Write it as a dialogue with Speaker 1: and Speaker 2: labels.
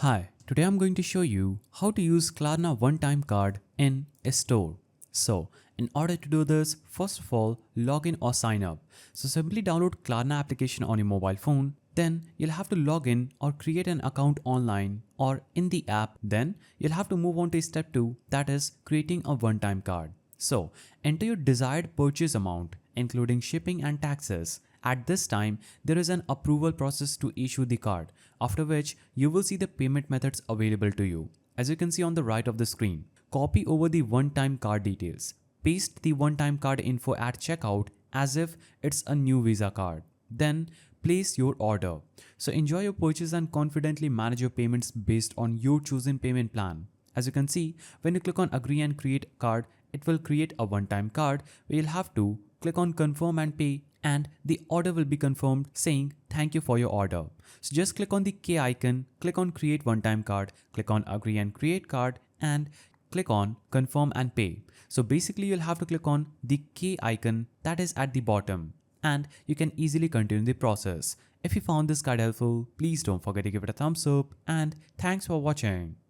Speaker 1: Hi, today I'm going to show you how to use Klarna One-Time Card in a store. So, in order to do this, first of all, log in or sign up. So simply download Klarna application on your mobile phone. Then you'll have to log in or create an account online or in the app. Then you'll have to move on to step 2, that is creating a one-time card. So enter your desired purchase amount, including shipping and taxes. At this time, there is an approval process to issue the card, after which you will see the payment methods available to you. As you can see on the right of the screen, copy over the one-time card details. Paste the one-time card info at checkout as if it's a new Visa card. Then place your order. So enjoy your purchase and confidently manage your payments based on your chosen payment plan. As you can see, when you click on agree and create card, it will create a one-time card where you'll have to click on confirm and pay, and the order will be confirmed saying thank you for your order. So just click on the K icon, click on create one-time card, click on agree and create card, and click on confirm and pay. So basically you'll have to click on the K icon that is at the bottom, and you can easily continue the process. If you found this guide helpful, please don't forget to give it a thumbs up, and thanks for watching.